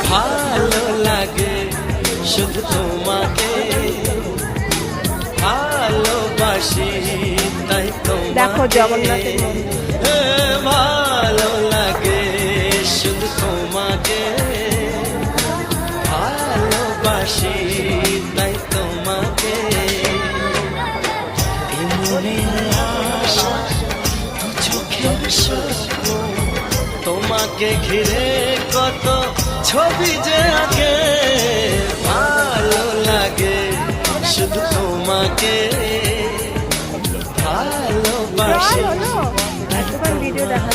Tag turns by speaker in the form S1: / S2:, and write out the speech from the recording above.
S1: ভালো লাগে শুধু তোমাকে ভালোবাসি তাই
S2: দেখো
S1: তোমাকে
S2: জগন্নাথের মন্দির।
S1: ভালো লাগে শুধু তোমাকে ভালোবাসি তাই তোমাকে এই মনের আশা দু চোখের স্বপ্ন তোমাকে ঘিরে কত ছবি যে আঁকে ভালো লাগে শুধু তোমাকে ভালোবাসি
S2: ভিডিও দেখা